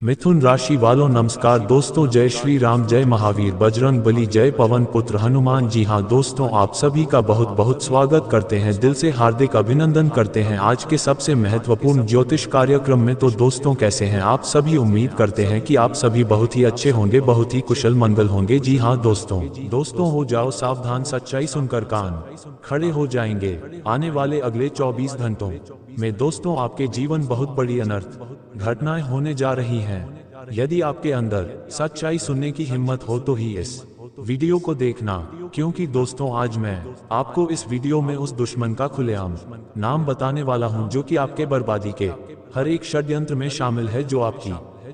मिथुन राशि वालों नमस्कार दोस्तों, जय श्री राम, जय महावीर बजरंग बली, जय पवन पुत्र हनुमान। जी हाँ दोस्तों, आप सभी का बहुत बहुत स्वागत करते हैं, दिल से हार्दिक अभिनंदन करते हैं आज के सबसे महत्वपूर्ण ज्योतिष कार्यक्रम में। तो दोस्तों कैसे हैं आप सभी? उम्मीद करते हैं कि आप सभी बहुत ही अच्छे होंगे, बहुत ही कुशल मंगल होंगे। जी हाँ दोस्तों हो जाओ सावधान, सच्चाई सुनकर कान खड़े हो जाएंगे। आने वाले अगले 24 घंटों में दोस्तों आपके जीवन बहुत बड़ी अनर्थ घटनाएं होने जा रही हैं। यदि आपके अंदर सच्चाई सुनने की हिम्मत हो तो ही इस वीडियो को देखना, क्योंकि दोस्तों आज मैं आपको इस वीडियो में उस दुश्मन का खुलेआम नाम बताने वाला हूं जो कि आपके बर्बादी के हर एक षड्यंत्र में शामिल है, जो आपकी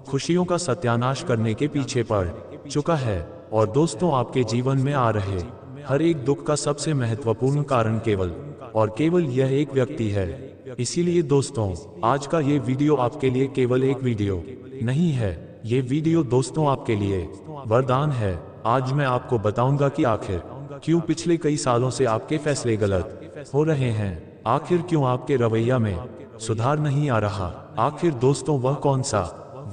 खुशियों का सत्यानाश करने के पीछे पड़ चुका है। और दोस्तों आपके जीवन में आ रहे हर एक दुख का सबसे महत्वपूर्ण कारण केवल और केवल यह एक व्यक्ति है। इसीलिए दोस्तों आज का ये वीडियो आपके लिए केवल एक वीडियो नहीं है, ये वीडियो दोस्तों आपके लिए वरदान है। आज मैं आपको बताऊंगा कि आखिर क्यों पिछले कई सालों से आपके फैसले गलत हो रहे हैं, आखिर क्यों आपके रवैया में सुधार नहीं आ रहा, आखिर दोस्तों वह कौन सा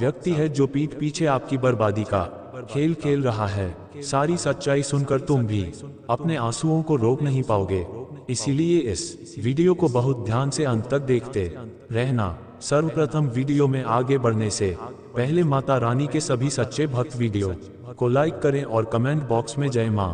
व्यक्ति है जो पीठ पीछे आपकी बर्बादी का खेल खेल रहा है। सारी सच्चाई सुनकर तुम भी अपने आंसुओं को रोक नहीं पाओगे, इसीलिए इस वीडियो को बहुत ध्यान से अंत तक देखते रहना। सर्वप्रथम वीडियो में आगे बढ़ने से पहले माता रानी के सभी सच्चे भक्त वीडियो को लाइक करें और कमेंट बॉक्स में जय मां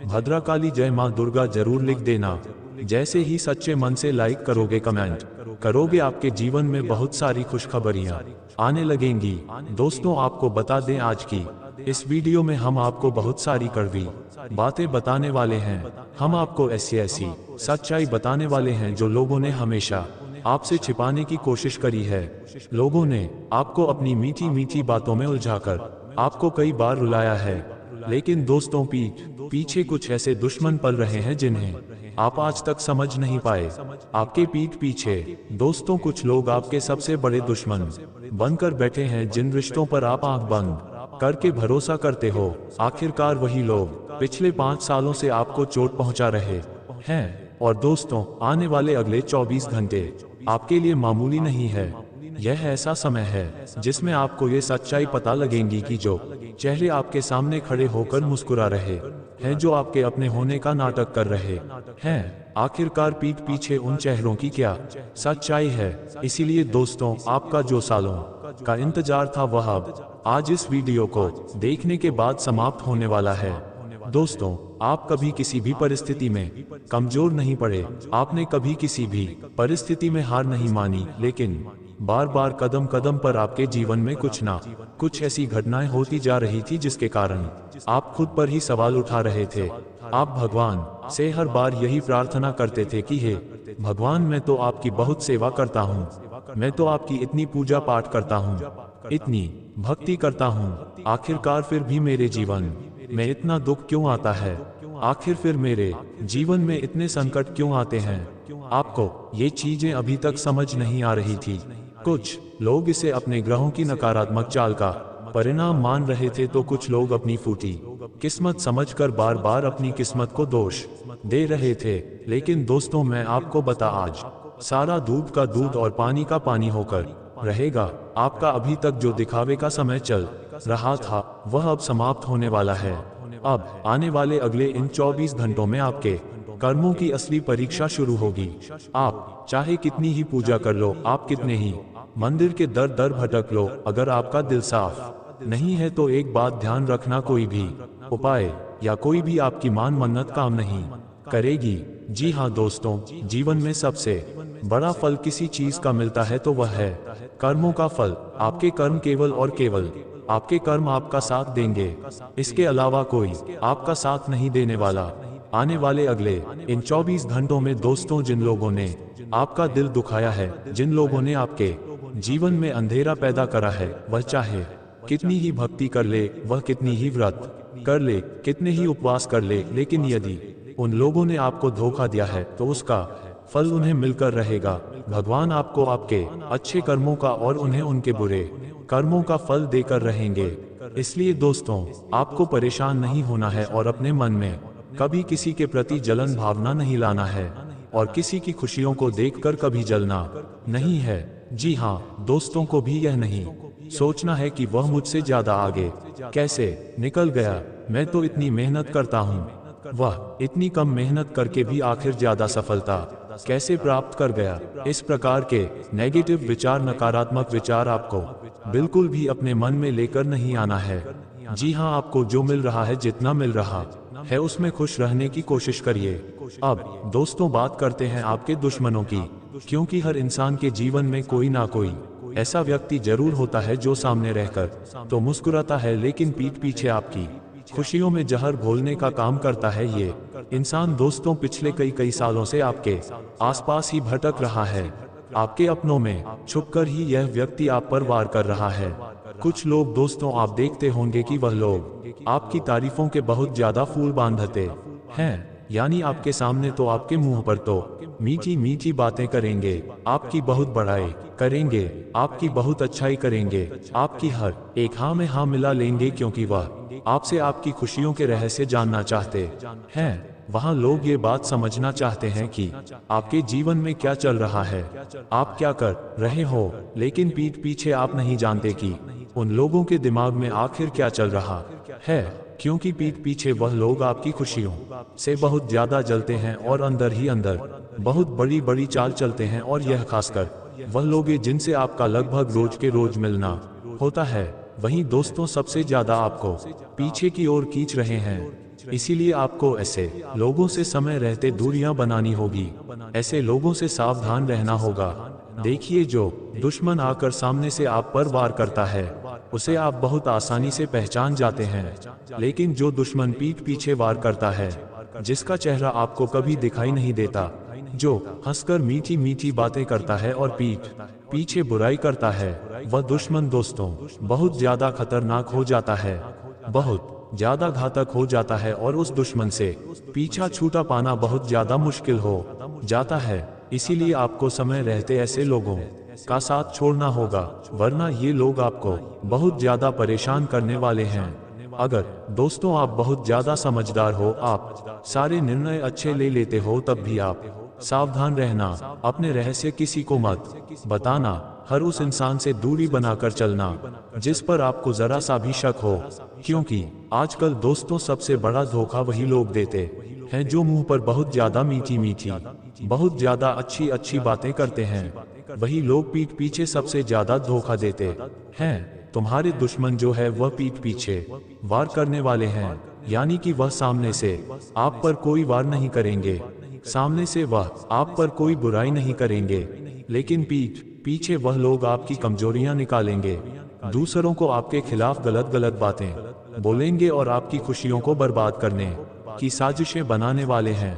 भद्रकाली, जय मां दुर्गा जरूर लिख देना। जैसे ही सच्चे मन से लाइक करोगे, कमेंट करोगे, आपके जीवन में बहुत सारी खुशखबरियां आने लगेंगी। दोस्तों आपको बता दें, आज की इस वीडियो में हम आपको बहुत सारी कड़वी बातें बताने वाले हैं। हम आपको ऐसी सच्चाई बताने वाले हैं जो लोगों ने हमेशा आपसे छिपाने की कोशिश करी है। लोगों ने आपको अपनी मीठी मीठी बातों में उलझाकर आपको कई बार रुलाया है, लेकिन दोस्तों पीछे कुछ ऐसे दुश्मन पल रहे हैं जिन्हें आप आज तक समझ नहीं पाए। आपके पीठ पीछे दोस्तों कुछ लोग आपके सबसे बड़े दुश्मन बनकर बैठे हैं, जिन रिश्तों पर आप आंख बंद करके भरोसा करते हो। आखिरकार वही लोग पिछले 5 सालों से आपको चोट पहुंचा रहे हैं। और दोस्तों आने वाले अगले 24 घंटे आपके लिए मामूली नहीं है। यह ऐसा समय है जिसमें आपको ये सच्चाई पता लगेगी कि जो चेहरे आपके सामने खड़े होकर मुस्कुरा रहे हैं, जो आपके अपने होने का नाटक कर रहे हैं, आखिरकार पीठ पीछे उन चेहरों की क्या सच्चाई है। इसीलिए दोस्तों आपका जो सालों का इंतजार था वह अब आज इस वीडियो को देखने के बाद समाप्त होने वाला है। दोस्तों आप कभी किसी भी परिस्थिति में कमजोर नहीं पड़े, आपने कभी किसी भी परिस्थिति में हार नहीं मानी, लेकिन बार बार कदम कदम पर आपके जीवन में कुछ ना कुछ ऐसी घटनाएं होती जा रही थी जिसके कारण आप खुद पर ही सवाल उठा रहे थे। आप भगवान से हर बार यही प्रार्थना करते थे कि हे भगवान, मैं तो आपकी बहुत सेवा करता हूँ, मैं तो आपकी इतनी पूजा पाठ करता हूँ, इतनी भक्ति करता हूँ, आखिरकार फिर भी मेरे जीवन में इतना दुख क्यों आता है, आखिर फिर मेरे जीवन में इतने संकट क्यों आते हैं। आपको ये चीजें अभी तक समझ नहीं आ रही थी। कुछ लोग इसे अपने ग्रहों की नकारात्मक चाल का परिणाम मान रहे थे, तो कुछ लोग अपनी फूटी किस्मत समझकर बार बार अपनी किस्मत को दोष दे रहे थे। लेकिन दोस्तों मैं आपको बता, आज सारा दूध का दूध और पानी का पानी होकर रहेगा। आपका अभी तक जो दिखावे का समय चल रहा था वह अब समाप्त होने वाला है। अब आने वाले अगले इन 24 घंटों में आपके कर्मों की असली परीक्षा शुरू होगी। आप चाहे कितनी ही पूजा कर लो, आप कितने ही मंदिर के दर दर भटक लो, अगर आपका दिल साफ नहीं है तो एक बात ध्यान रखना, कोई भी उपाय या कोई भी आपकी मान मन्नत काम नहीं करेगी। जी हाँ दोस्तों, जीवन में सबसे बड़ा फल किसी चीज का मिलता है तो वह है कर्मों का फल। आपके कर्म केवल और केवल आपके कर्म आपका साथ देंगे, इसके अलावा कोई आपका साथ नहीं देने वाला। आने वाले अगले इन 24 घंटों में दोस्तों जिन लोगों ने आपका दिल दुखाया है, जिन लोगों ने आपके जीवन में अंधेरा पैदा करा है, वह चाहे कितनी ही भक्ति कर ले, वह कितनी ही व्रत कर ले, कितने ही उपवास कर ले, लेकिन यदि उन लोगों ने आपको धोखा दिया है तो उसका फल उन्हें मिलकर रहेगा। भगवान आपको आपके अच्छे कर्मों का और उन्हें उनके बुरे कर्मों का फल देकर रहेंगे। इसलिए दोस्तों आपको परेशान नहीं होना है और अपने मन में कभी किसी के प्रति जलन भावना नहीं लाना है और किसी की खुशियों को देखकर कभी जलना नहीं है। जी हाँ दोस्तों को भी यह नहीं सोचना है कि वह मुझसे ज्यादा आगे कैसे निकल गया, मैं तो इतनी मेहनत करता हूँ, वह इतनी कम मेहनत करके भी आखिर ज्यादा सफलता कैसे प्राप्त कर गया। इस प्रकार के नेगेटिव विचार, नकारात्मक विचार आपको बिल्कुल भी अपने मन में लेकर नहीं आना है। जी हाँ, आपको जो मिल रहा है, जितना मिल रहा है, उसमें खुश रहने की कोशिश करिए। अब दोस्तों, बात करते हैं आपके दुश्मनों की, क्योंकि हर इंसान के जीवन में कोई ना कोई ऐसा व्यक्ति जरूर होता है जो सामने रहकर तो मुस्कुराता है, लेकिन पीठ पीछे आपकी खुशियों में जहर घोलने का काम करता है। ये इंसान दोस्तों पिछले कई सालों से आपके आसपास ही भटक रहा है। आपके अपनों में छुपकर ही यह व्यक्ति आप पर वार कर रहा है। कुछ लोग दोस्तों, आप देखते होंगे कि वह लोग आपकी तारीफों के बहुत ज्यादा फूल बांधते हैं, यानी आपके सामने तो आपके मुंह पर तो मीठी मीठी बातें करेंगे, आपकी बहुत बड़ाई करेंगे, आपकी बहुत अच्छाई करेंगे, आपकी हर एक हाँ में हाँ मिला लेंगे, क्योंकि वह आपसे आपकी खुशियों के रहस्य जानना चाहते हैं। वहाँ लोग ये बात समझना चाहते हैं कि आपके जीवन में क्या चल रहा है, आप क्या कर रहे हो, लेकिन पीठ पीछे आप नहीं जानते कि उन लोगों के दिमाग में आखिर क्या चल रहा है, क्योंकि पीठ पीछे वह लोग आपकी खुशियों से बहुत ज्यादा जलते हैं और अंदर ही अंदर बहुत बड़ी बड़ी चाल चलते हैं। और यह खासकर वह लोग जिनसे आपका लगभग रोज के रोज मिलना होता है, वहीं दोस्तों सबसे ज्यादा आपको पीछे की ओर खींच रहे हैं। इसीलिए आपको ऐसे लोगों से समय रहते दूरियां बनानी होगी, ऐसे लोगों से सावधान रहना होगा। देखिए, जो दुश्मन आकर सामने से आप पर वार करता है, उसे आप बहुत आसानी से पहचान जाते हैं, लेकिन जो दुश्मन पीठ पीछे वार करता है, जिसका चेहरा आपको कभी दिखाई नहीं देता, जो हंसकर मीठी मीठी बातें करता है और पीठ पीछे बुराई करता है, वह दुश्मन दोस्तों बहुत ज्यादा खतरनाक हो जाता है, बहुत ज्यादा घातक हो जाता है, और उस दुश्मन से पीछा छूटा पाना बहुत ज्यादा मुश्किल हो जाता है। इसीलिए आपको समय रहते ऐसे लोगों का साथ छोड़ना होगा, वरना ये लोग आपको बहुत ज्यादा परेशान करने वाले हैं। अगर दोस्तों आप बहुत ज्यादा समझदार हो, आप सारे निर्णय अच्छे ले लेते हो, तब भी आप सावधान रहना, अपने रहस्य किसी को मत बताना, हर उस इंसान से दूरी बनाकर चलना जिस पर आपको जरा सा भी शक हो, क्योंकि आजकल दोस्तों सबसे बड़ा धोखा वही लोग देते हैं जो मुंह पर बहुत ज्यादा मीठी मीठी, बहुत ज्यादा अच्छी अच्छी बातें करते हैं। वही लोग पीठ पीछे सबसे ज्यादा धोखा देते हैं। तुम्हारे दुश्मन जो है वह पीठ पीछे वार करने वाले हैं, यानी कि वह सामने से आप पर कोई वार नहीं करेंगे, सामने से वह आप पर कोई बुराई नहीं करेंगे, लेकिन पीठ पीछे वह लोग आपकी कमजोरियां निकालेंगे, दूसरों को आपके खिलाफ गलत गलत बातें बोलेंगे और आपकी खुशियों को बर्बाद करने की साजिशें बनाने वाले हैं।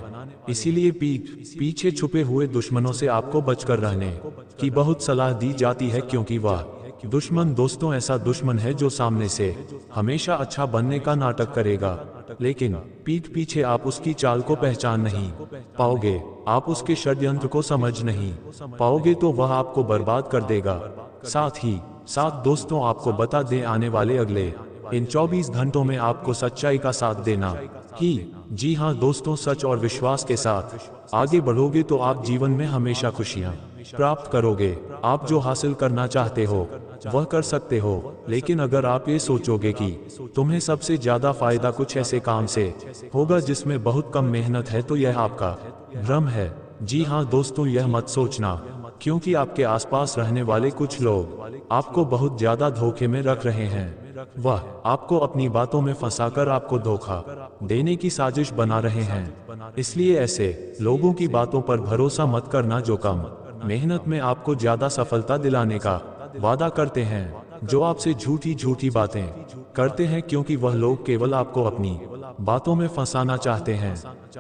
इसीलिए पीठ पीछे छुपे हुए दुश्मनों से आपको बचकर रहने की बहुत सलाह दी जाती है, क्योंकि वह दुश्मन दोस्तों ऐसा दुश्मन है जो सामने से हमेशा अच्छा बनने का नाटक करेगा, लेकिन पीठ पीछे आप उसकी चाल को पहचान नहीं पाओगे, आप उसके षड्यंत्र को समझ नहीं पाओगे, तो वह आपको बर्बाद कर देगा। साथ ही साथ दोस्तों, आपको बता दें, आने वाले अगले इन 24 घंटों में आपको सच्चाई का साथ देना ही, जी हाँ दोस्तों, सच और विश्वास के साथ आगे बढ़ोगे तो आप जीवन में हमेशा खुशियाँ प्राप्त करोगे। आप जो हासिल करना चाहते हो वह कर सकते हो, लेकिन अगर आप ये सोचोगे कि तुम्हें सबसे ज्यादा फायदा कुछ ऐसे काम से होगा जिसमें बहुत कम मेहनत है, तो यह आपका भ्रम है। जी हाँ दोस्तों, यह मत सोचना, क्योंकि आपके आसपास रहने वाले कुछ लोग आपको बहुत ज्यादा धोखे में रख रहे हैं। वह आपको अपनी बातों में फंसाकर आपको धोखा देने की साजिश बना रहे हैं। इसलिए ऐसे लोगों की बातों पर भरोसा मत करना जो कम मेहनत में आपको ज्यादा सफलता दिलाने का वादा करते हैं, जो आपसे झूठी झूठी बातें करते हैं, क्योंकि वह लोग केवल आपको अपनी बातों में फंसाना चाहते हैं।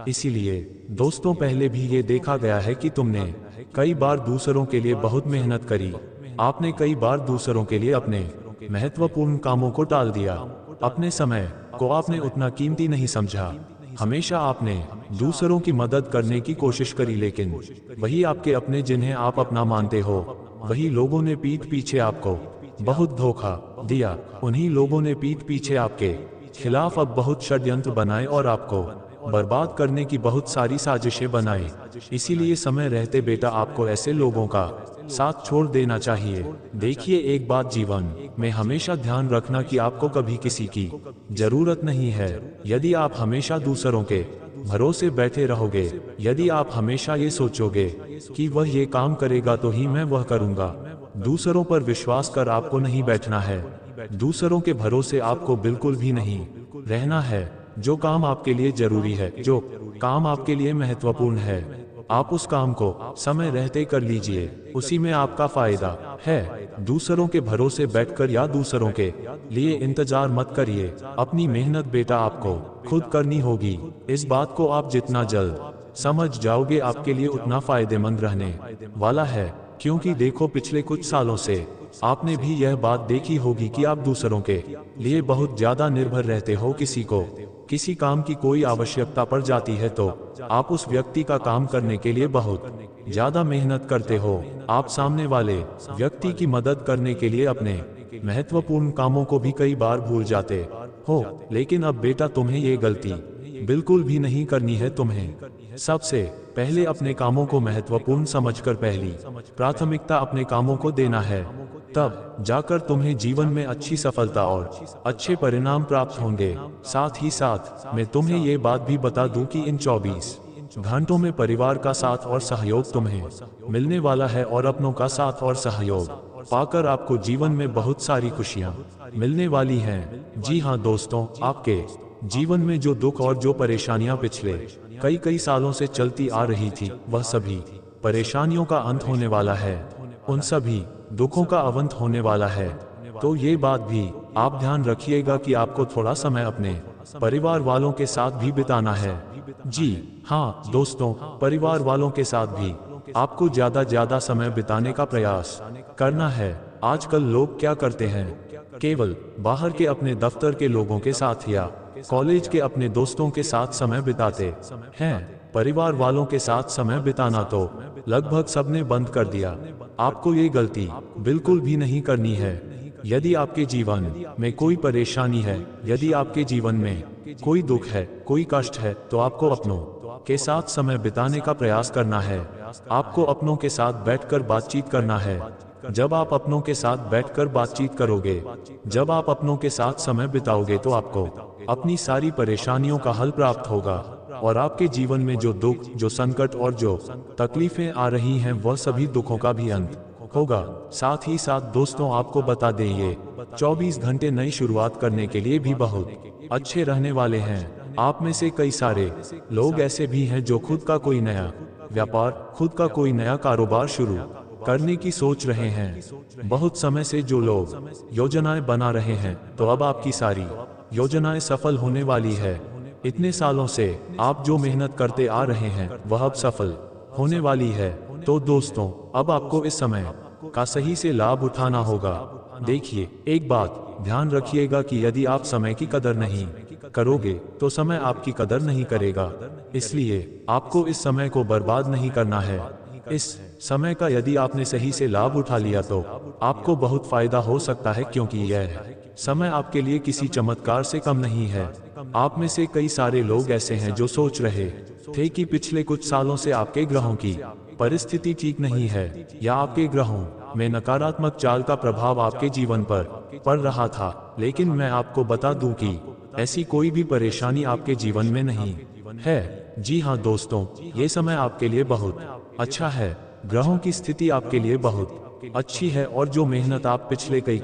इसीलिए दोस्तों, पहले भी ये देखा गया है कि तुमने कई बार दूसरों के लिए बहुत मेहनत करी, आपने कई बार दूसरों के लिए अपने महत्वपूर्ण कामों को टाल दिया, अपने समय को आपने उतना कीमती नहीं समझा, हमेशा आपने दूसरों की मदद करने की कोशिश करी, लेकिन वही आपके अपने जिन्हें आप अपना मानते हो, वही लोगों ने पीठ पीछे आपको बहुत धोखा दिया। उन्हीं लोगों ने पीठ पीछे आपके खिलाफ अब बहुत षड्यंत्र बनाए और आपको बर्बाद करने की बहुत सारी साजिशें बनाई। इसीलिए समय रहते बेटा आपको ऐसे लोगों का साथ छोड़ देना चाहिए। देखिए, एक बात जीवन में हमेशा ध्यान रखना कि आपको कभी किसी की जरूरत नहीं है। यदि आप हमेशा दूसरों के भरोसे बैठे रहोगे, यदि आप हमेशा ये सोचोगे कि वह ये काम करेगा तो ही मैं वह करूंगा, दूसरों पर विश्वास कर आपको नहीं बैठना है। दूसरों के भरोसे आपको बिल्कुल भी नहीं रहना है। जो काम आपके लिए जरूरी है, जो काम आपके लिए महत्वपूर्ण है, आप उस काम को समय रहते कर लीजिए, उसी में आपका फायदा है। दूसरों के भरोसे बैठकर या दूसरों के लिए इंतजार मत करिए। अपनी मेहनत बेटा आपको खुद करनी होगी। इस बात को आप जितना जल्द समझ जाओगे, आपके लिए उतना फायदेमंद रहने वाला है। क्योंकि देखो, पिछले कुछ सालों से आपने भी यह बात देखी होगी कि आप दूसरों के लिए बहुत ज्यादा निर्भर रहते हो। किसी काम की कोई आवश्यकता पड़ जाती है तो आप उस व्यक्ति का काम करने के लिए बहुत ज्यादा मेहनत करते हो। आप सामने वाले व्यक्ति की मदद करने के लिए अपने महत्वपूर्ण कामों को भी कई बार भूल जाते हो। लेकिन अब बेटा, तुम्हें ये गलती बिल्कुल भी नहीं करनी है। तुम्हें सबसे पहले अपने कामों को महत्वपूर्ण समझकर पहली प्राथमिकता अपने कामों को देना है। तब जाकर तुम्हें जीवन में अच्छी सफलता और अच्छे परिणाम प्राप्त होंगे। साथ ही साथ मैं तुम्हें ये बात भी बता दूं कि इन 24 घंटों में परिवार का साथ और सहयोग तुम्हें मिलने वाला है, और अपनों का साथ और सहयोग पाकर आपको जीवन में बहुत सारी खुशियां मिलने वाली हैं। जी हाँ दोस्तों, आपके जीवन में जो दुख और जो परेशानियां पिछले कई सालों से चलती आ रही थी, वह सभी परेशानियों का अंत होने वाला है। उन सभी दुखों का अंत होने वाला है। तो ये बात भी आप ध्यान रखिएगा कि आपको थोड़ा समय अपने परिवार वालों के साथ भी बिताना है। जी हाँ दोस्तों, परिवार वालों के साथ भी आपको ज्यादा समय बिताने का प्रयास करना है। आजकल लोग क्या करते हैं, केवल बाहर के अपने दफ्तर के लोगों के साथ या कॉलेज के अपने दोस्तों के साथ समय बिताते हैं। परिवार वालों के साथ समय बिताना तो लगभग सबने बंद कर दिया। आपको ये गलती बिल्कुल भी नहीं करनी है। यदि आपके जीवन में कोई परेशानी है, यदि आपके जीवन में कोई दुख है, कोई कष्ट है, तो आपको अपनों के साथ समय बिताने का प्रयास करना है। आपको अपनों के साथ बैठकर बातचीत करना है। जब आप अपनों के साथ बैठकर बातचीत करोगे, जब आप अपनों के साथ समय बिताओगे, तो आपको अपनी सारी परेशानियों का हल प्राप्त होगा, और आपके जीवन में जो दुख, जो संकट और जो तकलीफें आ रही हैं, वह सभी दुखों का भी अंत होगा। साथ ही साथ दोस्तों, आपको बता दें, ये 24 घंटे नई शुरुआत करने के लिए भी बहुत अच्छे रहने वाले हैं। आप में से कई सारे लोग ऐसे भी हैं जो खुद का कोई नया व्यापार, खुद का कोई नया कारोबार शुरू करने की सोच रहे हैं। बहुत समय से जो लोग योजनाएं बना रहे हैं, तो अब आपकी सारी योजनाएं सफल होने वाली है। इतने सालों से आप जो मेहनत करते आ रहे हैं, वह अब सफल होने वाली है। तो दोस्तों, अब आपको इस समय का सही से लाभ उठाना होगा। देखिए, एक बात ध्यान रखिएगा कि यदि आप समय की कदर नहीं करोगे, तो समय आपकी कदर नहीं करेगा। इसलिए आपको इस समय को बर्बाद नहीं करना है। इस समय का यदि आपने सही से लाभ उठा लिया, तो आपको बहुत फायदा हो सकता है, क्योंकि यह समय आपके लिए किसी चमत्कार से कम नहीं है। आप में से कई सारे लोग ऐसे हैं जो सोच रहे थे कि पिछले कुछ सालों से आपके ग्रहों की परिस्थिति ठीक नहीं है, या आपके ग्रहों में नकारात्मक चाल का प्रभाव आपके जीवन पर पड़ रहा था। लेकिन मैं आपको बता दूं कि ऐसी कोई भी परेशानी आपके जीवन में नहीं है। जी हाँ दोस्तों, ये समय आपके लिए बहुत अच्छा है। ग्रहों की स्थिति आपके लिए बहुत अच्छी है, और जो मेहनत आप पिछले कई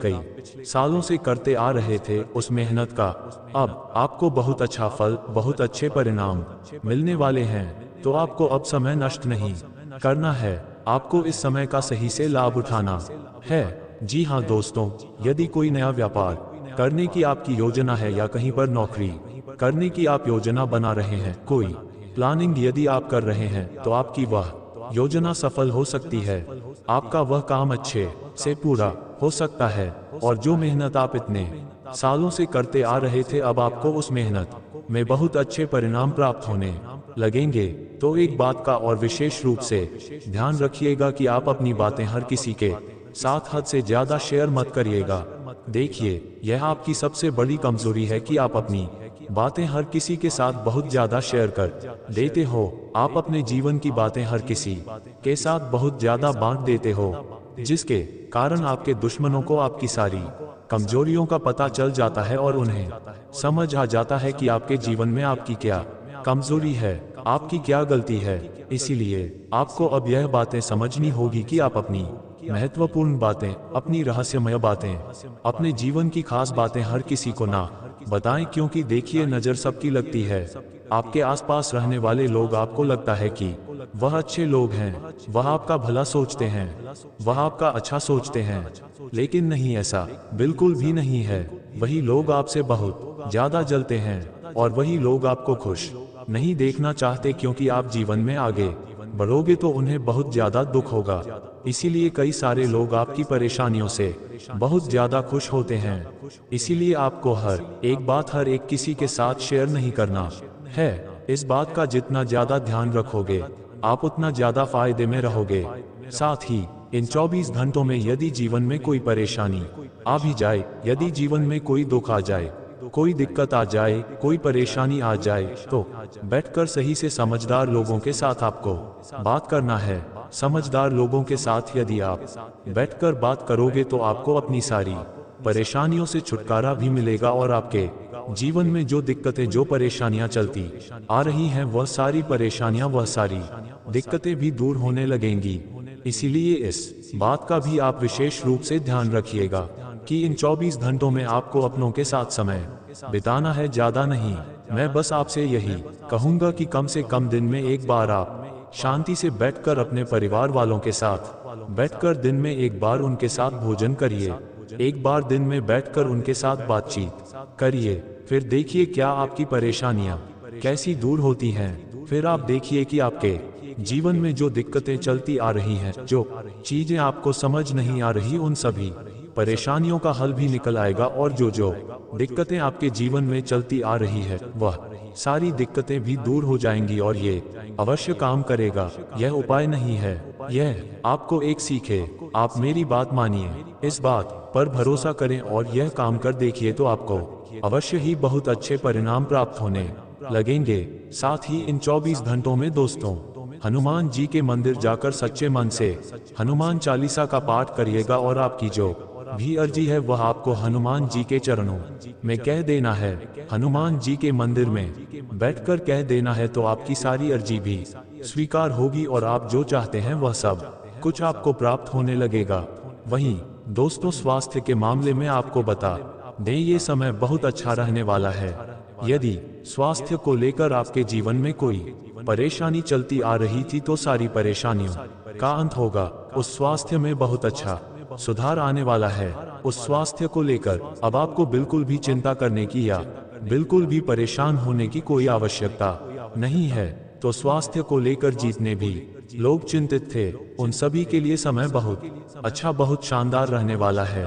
सालों से करते आ रहे थे, उस मेहनत का अब आपको बहुत अच्छा फल, बहुत अच्छे परिणाम मिलने वाले हैं। तो आपको अब समय नष्ट नहीं करना है। आपको इस समय का सही से लाभ उठाना है। जी हाँ दोस्तों, यदि कोई नया व्यापार करने की आपकी योजना है, या कहीं पर नौकरी करने की आप योजना बना रहे हैं, कोई प्लानिंग यदि आप कर रहे हैं, तो आपकी वह योजना सफल हो सकती है। आपका वह काम अच्छे से पूरा हो सकता है, और जो मेहनत आप इतने सालों से करते आ रहे थे, अब आपको उस मेहनत में बहुत अच्छे परिणाम प्राप्त होने लगेंगे। तो एक बात का और विशेष रूप से ध्यान रखिएगा कि आप अपनी बातें हर किसी के साथ हद से ज्यादा शेयर मत करिएगा। देखिए, यह आपकी सबसे बड़ी कमजोरी है कि आप अपनी बातें हर किसी के साथ बहुत ज्यादा शेयर कर देते हो। आप अपने जीवन की बातें हर किसी के साथ बहुत ज्यादा बांट देते हो। जिसके कारण आपके दुश्मनों को आपकी सारी कमजोरियों का पता चल जाता है और उन्हें समझ आ जाता है कि आपके जीवन में आपकी क्या कमजोरी है, आपकी क्या गलती है। इसीलिए आपको अब यह बातें समझनी होगी कि आप अपनी महत्वपूर्ण बातें, अपनी रहस्यमय बातें, अपने जीवन की खास बातें हर किसी को ना बताएं, क्योंकि देखिए नजर सबकी लगती है। आपके आसपास रहने वाले लोग आपको लगता है कि वह अच्छे लोग हैं, वह आपका भला सोचते हैं, वह आपका अच्छा सोचते हैं, लेकिन नहीं, ऐसा बिल्कुल भी नहीं है। वही लोग आपसे बहुत ज्यादा जलते हैं और वही लोग आपको खुश नहीं देखना चाहते, क्योंकि आप जीवन में आगे बढ़ोगे तो उन्हें बहुत ज्यादा दुख होगा। इसीलिए कई सारे लोग आपकी परेशानियों से बहुत ज्यादा खुश होते हैं। इसीलिए आपको हर एक बात हर एक किसी के साथ शेयर नहीं करना है। इस बात का जितना ज्यादा ध्यान रखोगे आप उतना ज्यादा फायदे में रहोगे। साथ ही इन 24 घंटों में यदि जीवन में कोई परेशानी आ भी जाए, यदि जीवन में कोई दुख आ जाए, कोई दिक्कत आ जाए, कोई परेशानी आ जाए, तो बैठकर सही से समझदार लोगों के साथ आपको बात करना है। समझदार लोगों के साथ यदि आप बैठकर बात करोगे तो आपको अपनी सारी परेशानियों से छुटकारा भी मिलेगा और आपके जीवन में जो दिक्कतें, जो परेशानियां चलती आ रही हैं, वह सारी परेशानियां, वह सारी दिक्कतें भी दूर होने लगेंगी। इसीलिए इस बात का भी आप विशेष रूप से ध्यान रखिएगा कि इन 24 घंटों में आपको अपनों के साथ समय बिताना है, ज्यादा नहीं। मैं बस आपसे यही कहूंगा कि कम से कम दिन में एक बार आप शांति से बैठकर अपने परिवार वालों के साथ बैठकर दिन में एक बार उनके साथ भोजन करिए, एक बार दिन में बैठकर उनके साथ बातचीत करिए। फिर देखिए क्या आपकी परेशानियां कैसी दूर होती हैं। फिर आप देखिए कि आपके जीवन में जो दिक्कतें चलती आ रही हैं, जो चीजें आपको समझ नहीं आ रही, उन सभी परेशानियों का हल भी निकल आएगा और जो जो दिक्कतें आपके जीवन में चलती आ रही है, वह सारी दिक्कतें भी दूर हो जाएंगी और ये अवश्य काम करेगा। यह उपाय नहीं है, यह आपको एक सीख है। आप मेरी बात मानिए, इस बात पर भरोसा करें और यह काम कर देखिए तो आपको अवश्य ही बहुत अच्छे परिणाम प्राप्त होने लगेंगे। साथ ही इन 24 घंटों में दोस्तों, हनुमान जी के मंदिर जाकर सच्चे मन से हनुमान चालीसा का पाठ करिएगा और आपकी जो भी अर्जी है वह आपको हनुमान जी के चरणों में कह देना है। हनुमान जी के मंदिर में बैठकर कह देना है तो आपकी सारी अर्जी भी स्वीकार होगी और आप जो चाहते हैं वह सब कुछ आपको प्राप्त होने लगेगा। वहीं दोस्तों, स्वास्थ्य के मामले में आपको बता दें, ये समय बहुत अच्छा रहने वाला है। यदि स्वास्थ्य को लेकर आपके जीवन में कोई परेशानी चलती आ रही थी तो सारी परेशानियों का अंत होगा। उस स्वास्थ्य में बहुत अच्छा सुधार आने वाला है। उस स्वास्थ्य को लेकर अब आपको बिल्कुल भी चिंता करने की या बिल्कुल भी परेशान होने की कोई आवश्यकता नहीं है। तो स्वास्थ्य को लेकर जितने भी लोग चिंतित थे, उन सभी के लिए समय बहुत अच्छा, बहुत शानदार रहने वाला है।